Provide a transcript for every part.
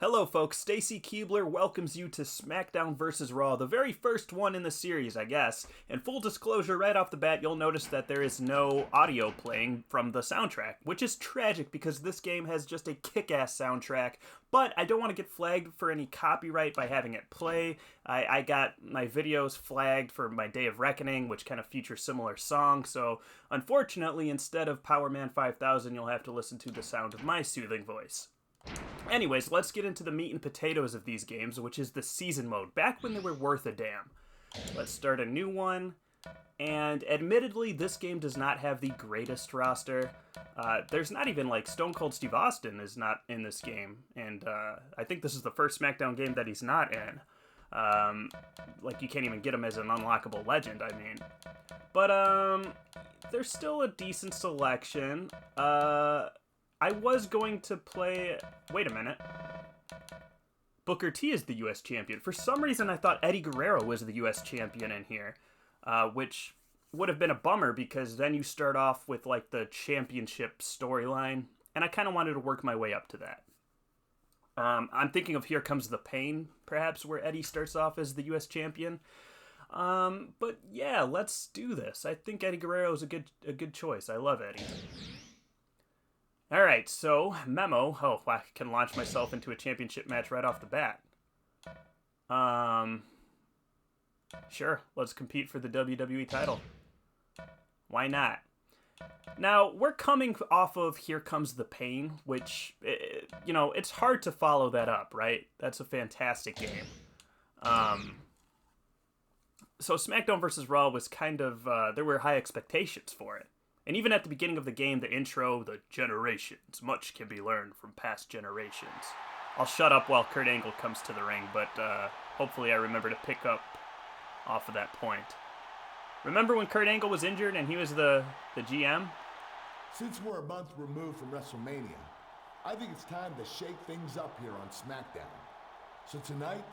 Hello folks, Stacy Keebler welcomes you to Smackdown vs. Raw, the very first one in the series, I guess. And full disclosure, right off the bat, you'll notice that there is no audio playing from the soundtrack, which is tragic because this game has just a kick-ass soundtrack, but I don't want to get flagged for any copyright by having it play. I got my videos flagged for my Day of Reckoning, which kind of features similar songs, so unfortunately, instead of Power Man 5000, you'll have to listen to the sound of my soothing voice. Anyways, let's get into the meat and potatoes of these games, which is the season mode, back when they were worth a damn. Let's start a new one, and admittedly, this game does not have the greatest roster. There's not even, like, Stone Cold Steve Austin is not in this game, and I think this is the first SmackDown game that he's not in. Like, you can't even get him as an unlockable legend, I mean. But, there's still a decent selection. I was going to play... Wait a minute. Booker T is the U.S. champion. For some reason, I thought Eddie Guerrero was the U.S. champion in here, which would have been a bummer because then you start off with, like, the championship storyline, and I kind of wanted to work my way up to that. I'm thinking of Here Comes the Pain, perhaps, where Eddie starts off as the U.S. champion. But yeah, let's do this. I think Eddie Guerrero is a good choice. I love Eddie. Alright, so, memo. Oh, I can launch myself into a championship match right off the bat. Sure, let's compete for the WWE title. Why not? Now, we're coming off of Here Comes the Pain, which, you know, it's hard to follow that up, right? That's a fantastic game. So SmackDown vs. Raw was kind of, there were high expectations for it. And even at the beginning of the game, the intro, the generations, much can be learned from past generations. I'll shut up while Kurt Angle comes to the ring, but hopefully I remember to pick up off of that point. Remember when Kurt Angle was injured and he was the GM? Since we're a month removed from WrestleMania, I think it's time to shake things up here on SmackDown. So tonight,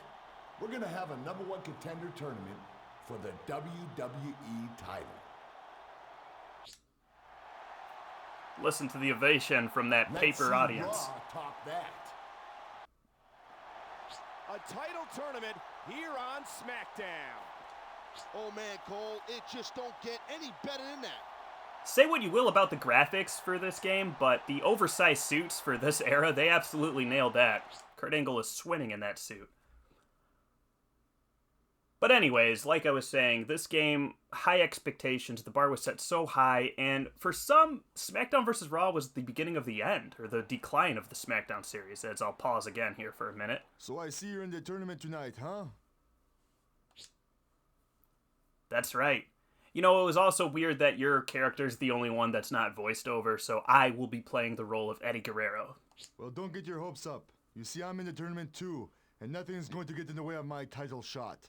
we're going to have a number one contender tournament for the WWE title. Listen to the ovation from that paper audience. Raw top that. A title tournament here on SmackDown. Oh man, Cole, it just don't get any better than that. Say what you will about the graphics for this game, but the oversized suits for this era, they absolutely nailed that. Kurt Angle is swimming in that suit. But anyways, like I was saying, this game, high expectations, the bar was set so high, and for some, SmackDown vs. Raw was the beginning of the end, or the decline of the SmackDown series, as I'll pause again here for a minute. So I see you're in the tournament tonight, huh? That's right. You know, it was also weird that your character's the only one that's not voiced over, so I will be playing the role of Eddie Guerrero. Well, don't get your hopes up. You see, I'm in the tournament too, and nothing is going to get in the way of my title shot.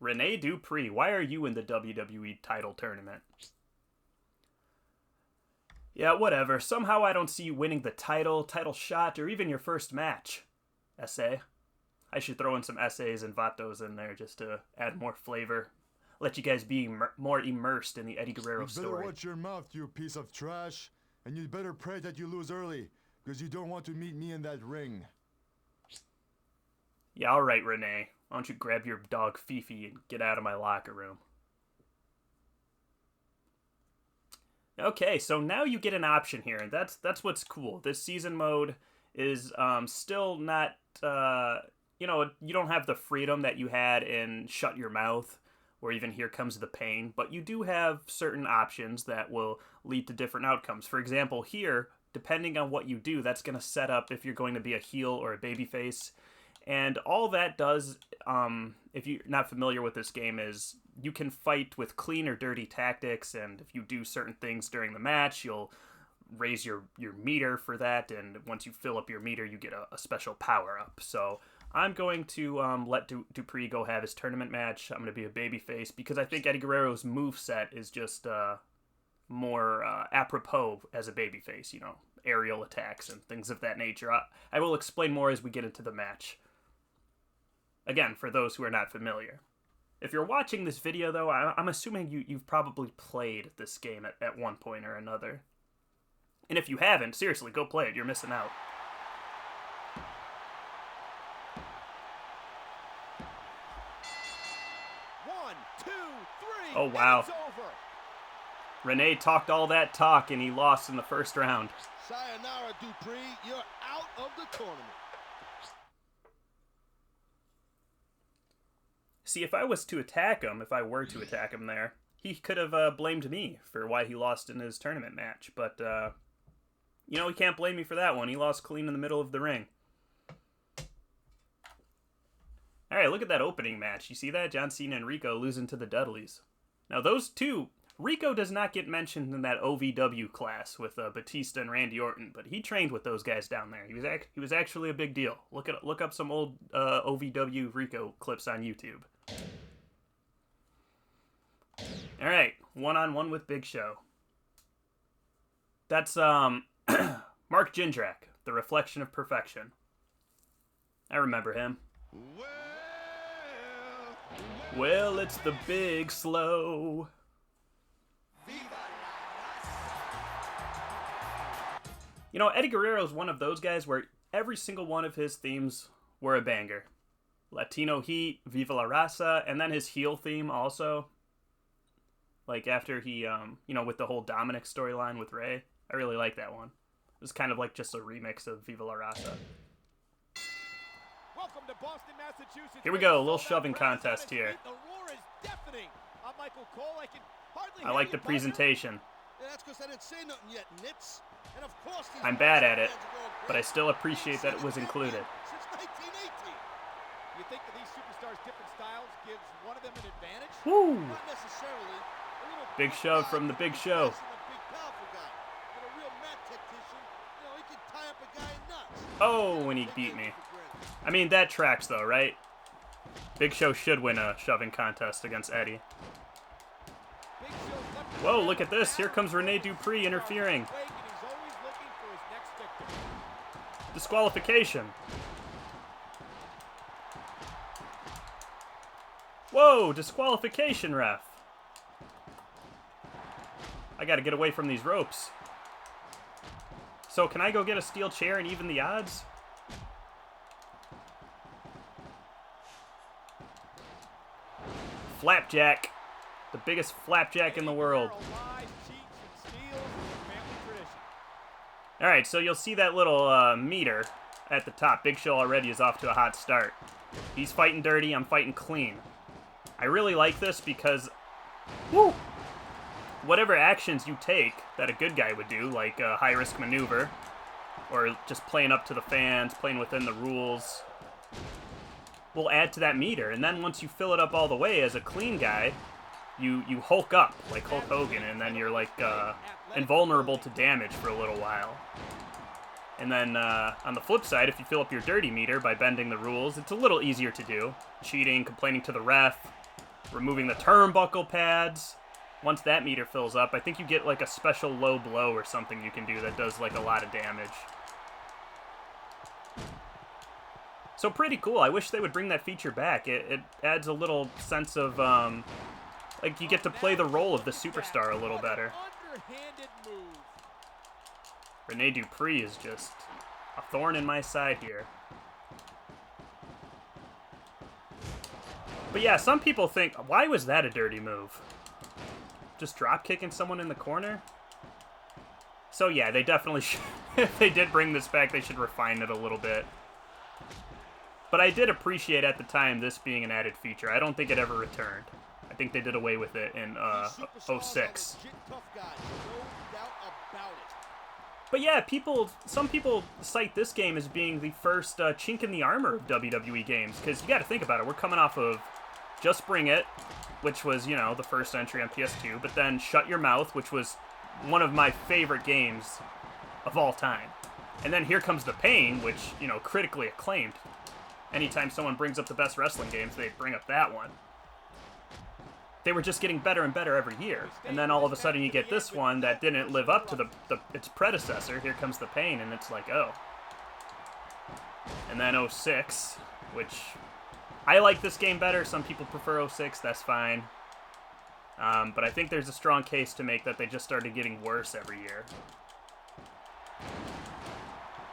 Rene Dupree, why are you in the WWE title tournament? Yeah, whatever. Somehow I don't see you winning the title shot, or even your first match. Essay. I should throw in some essays and vatos in there just to add more flavor. Let you guys be more immersed in the Eddie Guerrero story. You better watch your mouth, you piece of trash. And you'd better pray that you lose early, because you don't want to meet me in that ring. Yeah, alright, Renee. Why don't you grab your dog Fifi and get out of my locker room? Okay, so now you get an option here, and that's what's cool. This season mode is still not, you know, you don't have the freedom that you had in Shut Your Mouth, or even Here Comes the Pain, but you do have certain options that will lead to different outcomes. For example, here, depending on what you do, that's going to set up if you're going to be a heel or a babyface. And all that does, if you're not familiar with this game, is you can fight with clean or dirty tactics, and if you do certain things during the match, you'll raise your meter for that, and once you fill up your meter, you get a special power-up. So I'm going to let Dupree go have his tournament match. I'm going to be a babyface, because I think Eddie Guerrero's moveset is just more apropos as a babyface, you know, aerial attacks and things of that nature. I will explain more as we get into the match. Again, for those who are not familiar. If you're watching this video, though, I'm assuming you've probably played this game at one point or another. And if you haven't, seriously, go play it. You're missing out. Oh, wow. Renee talked all that talk, and he lost in the first round. Sayonara, Dupree. You're out of the tournament. See, if I were to attack him there, he could have blamed me for why he lost in his tournament match. But, you know, he can't blame me for that one. He lost clean in the middle of the ring. All right, look at that opening match. You see that? John Cena and Rico losing to the Dudleys. Now, those two, Rico does not get mentioned in that OVW class with Batista and Randy Orton, but he trained with those guys down there. He was actually a big deal. Look up some old OVW Rico clips on YouTube. All right, one-on-one with Big Show. That's Mark Jindrak, the reflection of perfection. I remember him. Well, it's the Big Slow. You know, Eddie Guerrero is one of those guys where every single one of his themes were a banger. Latino Heat, Viva la Raza, and then his heel theme also. Like after he, you know, with the whole Dominic storyline with Ray. I really like that one. It was kind of like just a remix of Viva la Raza. Welcome to Boston, Massachusetts. Here we go, a little shoving contest here. The roar is deafening. I'm Michael Cole. I can hardly I like the presentation. Yeah, that's because I didn't say nothing yet, Nitz. And of course I'm bad at it, but I still appreciate that it was included. Since 1918. You think that these superstars' different styles gives one of them an advantage? Woo! Not necessarily. A little Big shove from the Big Show. a big powerful guy. But a real mat technician, you know, he can tie up a guy in nuts. Oh, when he beat me. I mean, that tracks though, right? Big Show should win a shoving contest against Eddie. Whoa, look at this. Here comes Rene Dupree interfering. Disqualification. Whoa, disqualification, ref. I gotta get away from these ropes. So can I go get a steel chair and even the odds? Flapjack. The biggest flapjack in the world. Alright, so you'll see that little meter at the top. Big Show already is off to a hot start. He's fighting dirty, I'm fighting clean. I really like this because, woo, whatever actions you take that a good guy would do, like a high-risk maneuver, or just playing up to the fans, playing within the rules, will add to that meter. And then once you fill it up all the way as a clean guy, you Hulk up like Hulk Hogan, and then you're like invulnerable to damage for a little while. And then on the flip side, if you fill up your dirty meter by bending the rules, it's a little easier to do. Cheating, complaining to the ref, removing the turnbuckle pads. Once that meter fills up, I think you get like a special low blow or something you can do that does like a lot of damage. So pretty cool. I wish they would bring that feature back. It adds a little sense of, like you get to play the role of the superstar a little better. Rene Dupree is just a thorn in my side here. But yeah, some people think, why was that a dirty move? Just drop kicking someone in the corner? So yeah, they definitely should. If they did bring this back, they should refine it a little bit. But I did appreciate at the time this being an added feature. I don't think it ever returned. I think they did away with it in 06. But yeah, some people cite this game as being the first chink in the armor of WWE games, because you got to think about it. We're coming off of Just Bring It, which was, you know, the first entry on PS2, but then Shut Your Mouth, which was one of my favorite games of all time. And then Here Comes the Pain, which, you know, critically acclaimed. Anytime someone brings up the best wrestling games, they bring up that one. They were just getting better and better every year. And then all of a sudden you get this one that didn't live up to its predecessor, Here Comes the Pain, and it's like, oh. And then 06, which I like this game better. Some people prefer 06, that's fine. But I think there's a strong case to make that they just started getting worse every year.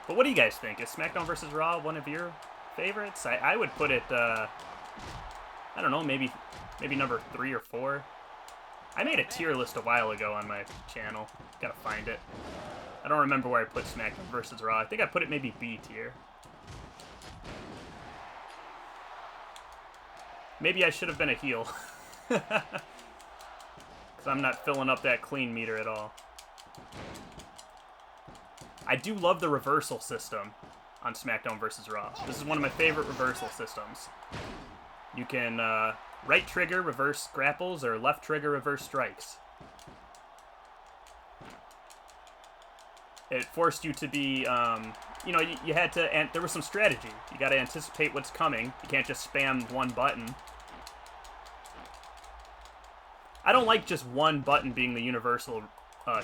But what do you guys think? Is SmackDown vs. Raw one of your favorites? I would put it, I don't know, maybe number 3 or 4. I made a tier list a while ago on my channel. Gotta find it. I don't remember where I put SmackDown versus Raw. I think I put it maybe B tier. Maybe I should have been a heel. Because I'm not filling up that clean meter at all. I do love the reversal system on SmackDown vs. Raw. This is one of my favorite reversal systems. You can right trigger reverse grapples or left trigger reverse strikes. It forced you to be, you know, you had to, and there was some strategy. You got to anticipate what's coming. You can't just spam one button. I don't like just one button being the universal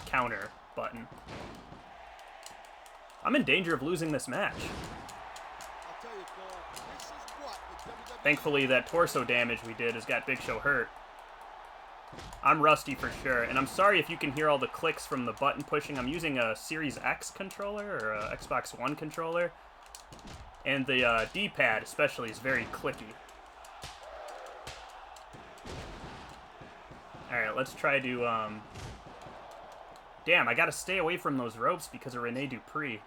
counter button. I'm in danger of losing this match. Thankfully, that torso damage we did has got Big Show hurt. I'm rusty for sure, and I'm sorry if you can hear all the clicks from the button pushing. I'm using a Series X controller, or a Xbox One controller, and the D-pad especially is very clicky. Alright, let's try to, Damn, I gotta stay away from those ropes because of Rene Dupree.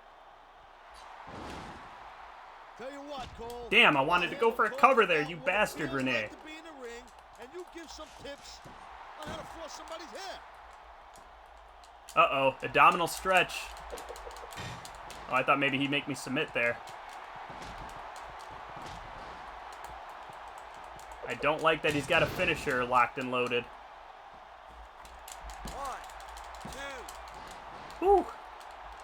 Tell you what, Cole. Damn, I wanted to go for a cover there, you bastard, Rene. And you give some tips on how to flush somebody's hair. Uh-oh, abdominal stretch. Oh, I thought maybe he'd make me submit there. I don't like that he's got a finisher locked and loaded. 1, 2. Whew.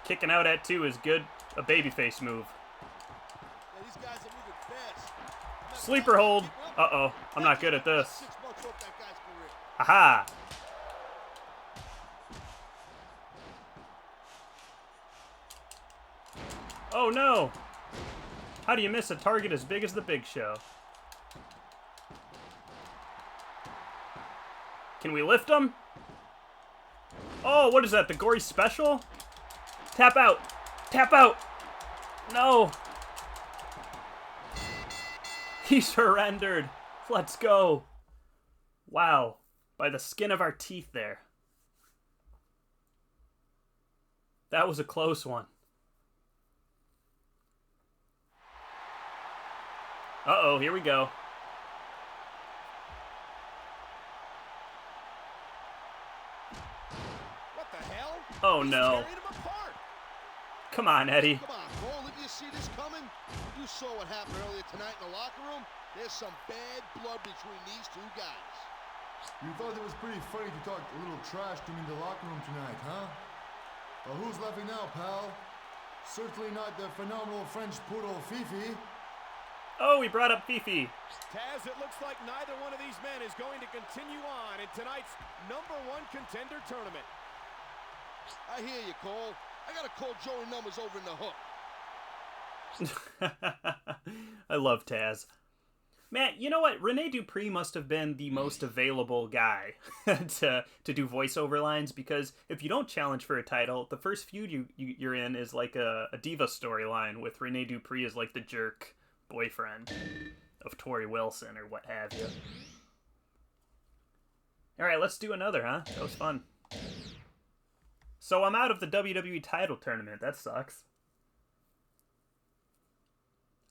Kicking out at 2 is good. A babyface move. Yeah, these guys are moving fast. Sleeper hold. Uh-oh, I'm not good at this. 6 months off that guy's career. Aha! Oh no! How do you miss a target as big as the Big Show? Can we lift him? Oh, what is that? The gory special? Tap out! Tap out! No! He surrendered! Let's go! Wow. By the skin of our teeth there. That was a close one. Uh-oh, here we go. What the hell? Oh He's no. tearing him apart. Come on, Eddie. Come on, Cole, didn't you see this coming? You saw what happened earlier tonight in the locker room. There's some bad blood between these two guys. You thought it was pretty funny to talk a little trash to me in the locker room tonight, huh? Well, who's laughing now, pal? Certainly not the phenomenal French poodle Fifi. Oh, he brought up Fifi. Taz, it looks like neither one of these men is going to continue on in tonight's #1 contender tournament. I hear you, Cole. I gotta call Joey Numbers over in the hook. I love Taz. Man, you know what? Rene Dupree must have been the most available guy to do voiceover lines, because if you don't challenge for a title, the first feud you're in is like a diva storyline with Rene Dupree as like the jerk boyfriend of Tori Wilson or what have you. Alright, let's do another, huh? That was fun. So I'm out of the WWE title tournament. That sucks.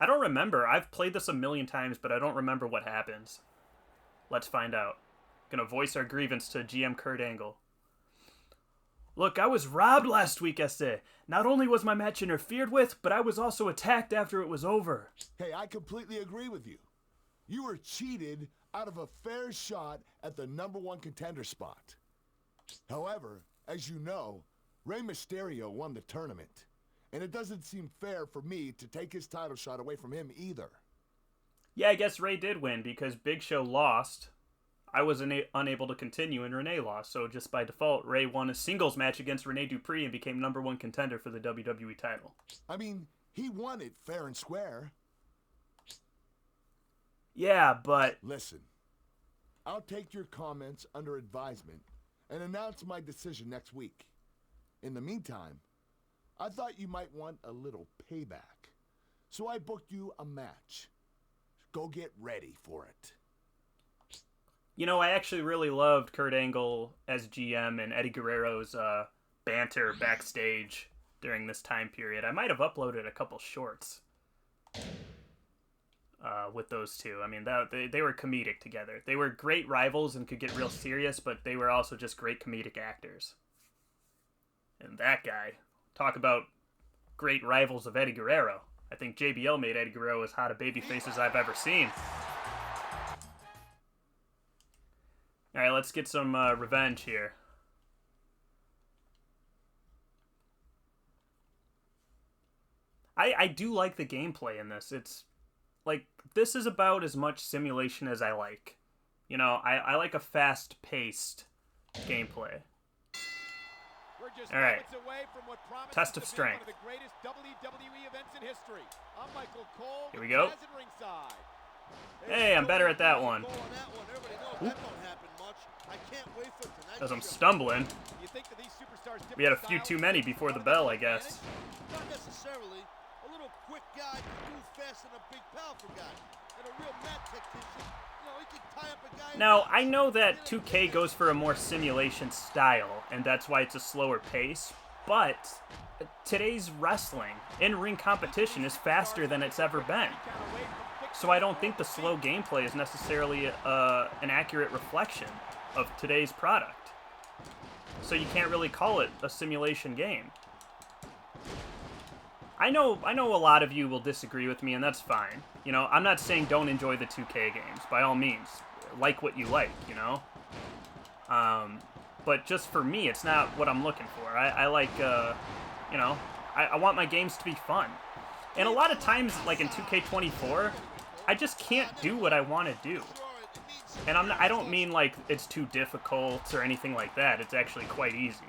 I don't remember. I've played this a million times, but I don't remember what happens. Let's find out. Gonna voice our grievance to GM Kurt Angle. Look, I was robbed last week, Este. Not only was my match interfered with, but I was also attacked after it was over. Hey, I completely agree with you. You were cheated out of a fair shot at the #1 contender spot. However, as you know, Rey Mysterio won the tournament. And it doesn't seem fair for me to take his title shot away from him either. Yeah, I guess Rey did win because Big Show lost. I was unable to continue and Rene lost. So just by default, Rey won a singles match against Rene Dupree and became #1 contender for the WWE title. I mean, he won it fair and square. Yeah, but... Listen, I'll take your comments under advisement and announce my decision next week. In the meantime, I thought you might want a little payback. So I booked you a match. Go get ready for it. You know, I actually really loved Kurt Angle as GM and Eddie Guerrero's banter backstage during this time period. I might have uploaded a couple shorts with those two. I mean, they were comedic together. They were great rivals and could get real serious, but they were also just great comedic actors. And that guy, talk about great rivals of Eddie Guerrero. I think JBL made Eddie Guerrero as hot a babyface as I've ever seen. All right, let's get some revenge here. I do like the gameplay in this. It's like, this is about as much simulation as I like. You know, I like a fast-paced gameplay. All right. Test of strength. Here we go. Hey, I'm better at that one. Because I'm stumbling. We had a few too many before the bell, I guess. Not necessarily. A little quick guy can move faster than a big powerful guy. And a real mat technician, you know, he can tie up a guy. Now, I know that 2K goes for a more simulation style, and that's why it's a slower pace, but today's wrestling, in-ring competition, is faster than it's ever been. So I don't think the slow gameplay is necessarily an accurate reflection of today's product. So you can't really call it a simulation game. I know a lot of you will disagree with me, and that's fine. You know, I'm not saying don't enjoy the 2K games, by all means. Like what you like, you know? But just for me, it's not what I'm looking for. I like, you know, I want my games to be fun. And a lot of times, like in 2K24, I just can't do what I want to do. And I don't mean like it's too difficult or anything like that. It's actually quite easy.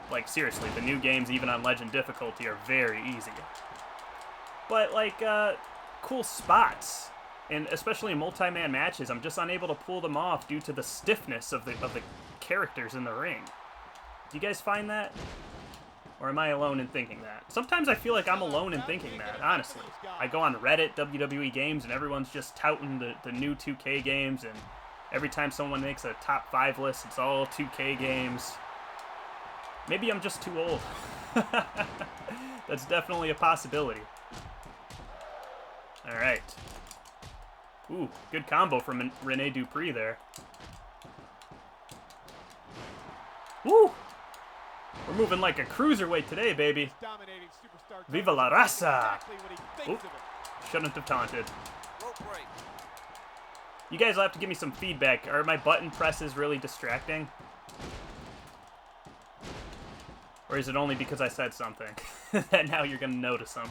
Like seriously, the new games, even on Legend difficulty, are very easy. But like, cool spots, and especially in multi-man matches, I'm just unable to pull them off due to the stiffness of the characters in the ring. Do you guys find that? Or am I alone in thinking that? Sometimes I feel like I'm alone in thinking that, honestly. I go on Reddit, WWE games, and everyone's just touting the new 2K games, and every time someone makes a top 5 list, it's all 2K games. Maybe I'm just too old. That's definitely a possibility. Alright. Ooh, good combo from Rene Dupree there. Woo! We're moving like a cruiserweight today, baby. Viva la raza! Oop, shouldn't have taunted. You guys will have to give me some feedback. Are my button presses really distracting? Or is it only because I said something that now you're going to notice them?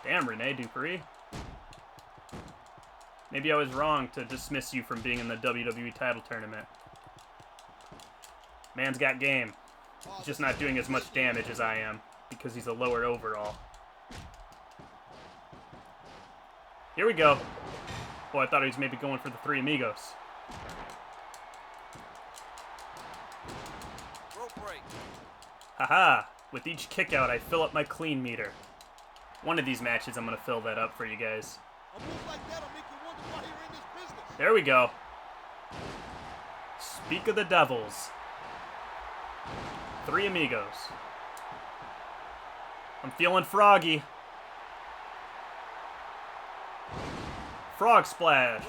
Damn, Rene Dupree. Maybe I was wrong to dismiss you from being in the WWE title tournament. Man's got game. He's just not doing as much damage as I am because he's a lower overall. Here we go. Oh, I thought he was maybe going for the Three Amigos. Haha! With each kick out, I fill up my clean meter. One of these matches, I'm going to fill that up for you guys. There we go. Speak of the devils. Three Amigos. I'm feeling froggy. Frog splash.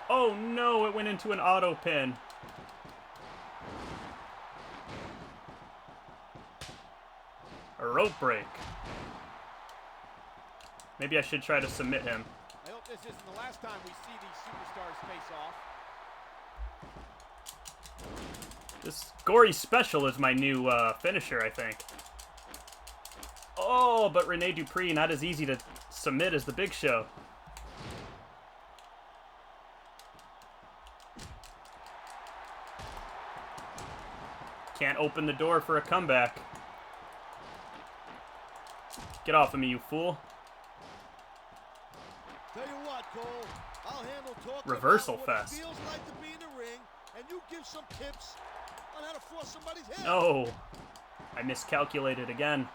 Oh no, it went into an auto pin. A rope break. Maybe I should try to submit him. I hope this isn't the last time we see these superstars face off. This gory special is my new finisher, I think. Oh, but Rene Dupree, not as easy to submit as the Big Show. Can't open the door for a comeback. Get off of me, you fool. Tell you what, Cole, I'll handle talking Reversal about what fest. it feels like to be in the ring, and you give some tips on how to force somebody's head. No. I miscalculated again.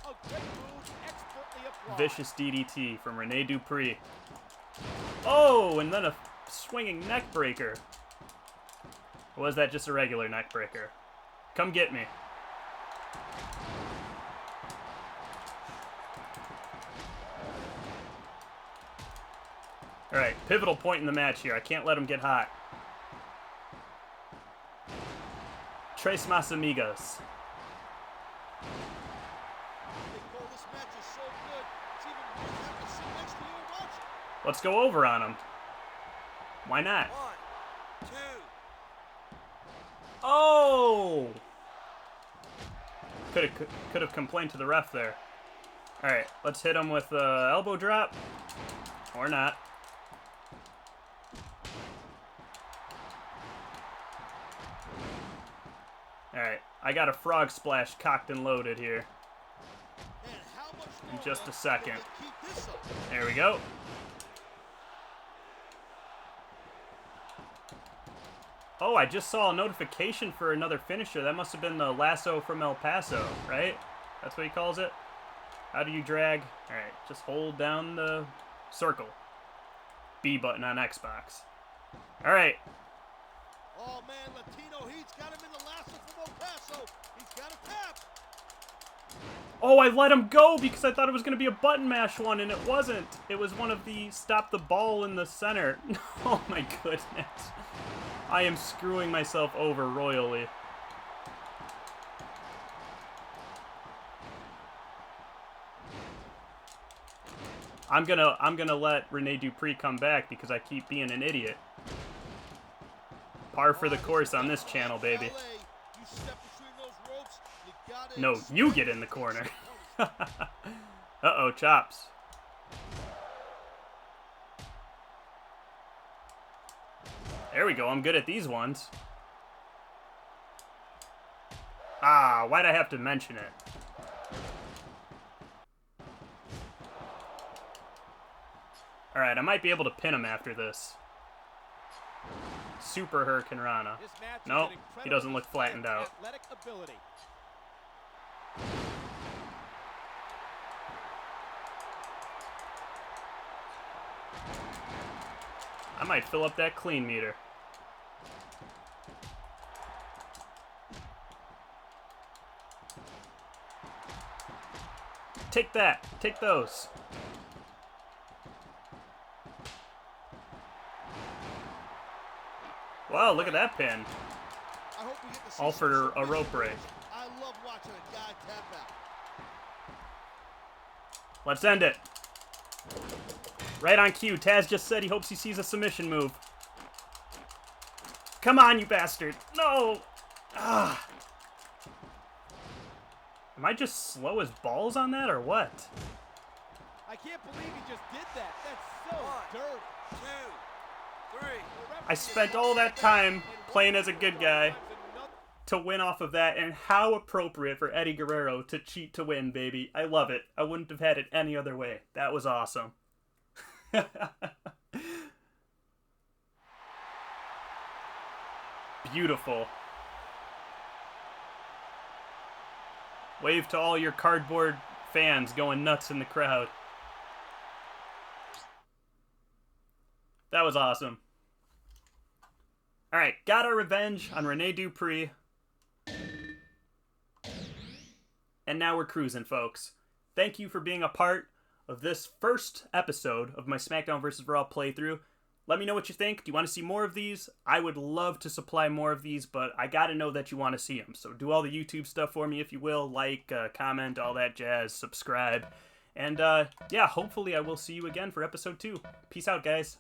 A great move, expertly vicious DDT from Rene Dupree. Oh, and then a swinging neck breaker. Or was that just a regular neck breaker? Come get me. Alright, pivotal point in the match here. I can't let him get hot. Tres Mas Amigas. Let's go over on him. Why not? 1, 2. Oh! Could have complained to the ref there. All right, let's hit him with the elbow drop, or not. All right, I got a frog splash cocked and loaded here. In just a second. There we go. Oh, I just saw a notification for another finisher. That must have been the lasso from El Paso, right? That's what he calls it? How do you drag? All right, just hold down the circle. B button on Xbox. All right. Oh, man, Latino Heat's got him in the lasso from El Paso. He's got a tap. Oh, I let him go because I thought it was going to be a button mash one, and it wasn't. It was one of the stop the ball in the center. Oh, my goodness. I am screwing myself over royally. I'm gonna let Rene Dupree come back because I keep being an idiot. Par for the course on this channel, baby. No, you get in the corner. Uh-oh, chops. There we go, I'm good at these ones. Ah, why'd I have to mention it? Alright, I might be able to pin him after this. Super Hurricane Rana. Nope, he doesn't look flattened out. I might fill up that clean meter. Take that. Take those. Wow, look at that pin. All for a rope break. I love watching a guy tap out. Let's end it. Right on cue. Taz just said he hopes he sees a submission move. Come on, you bastard. No. Ah. Am I just slow as balls on that or what? I can't believe he just did that. That's so dirty. 2, 3. I spent all that time playing as a good guy to win off of that, and how appropriate for Eddie Guerrero to cheat to win, baby. I love it. I wouldn't have had it any other way. That was awesome. Beautiful. Wave to all your cardboard fans going nuts in the crowd. That was awesome. Alright, got our revenge on Rene Dupree. And now we're cruising, folks. Thank you for being a part of this first episode of my Smackdown vs. Raw playthrough. Let me know what you think. Do you want to see more of these? I would love to supply more of these, but I gotta know that you want to see them. So do all the YouTube stuff for me if you will. Like, comment, all that jazz, subscribe. And yeah, hopefully I will see you again for episode 2. Peace out, guys.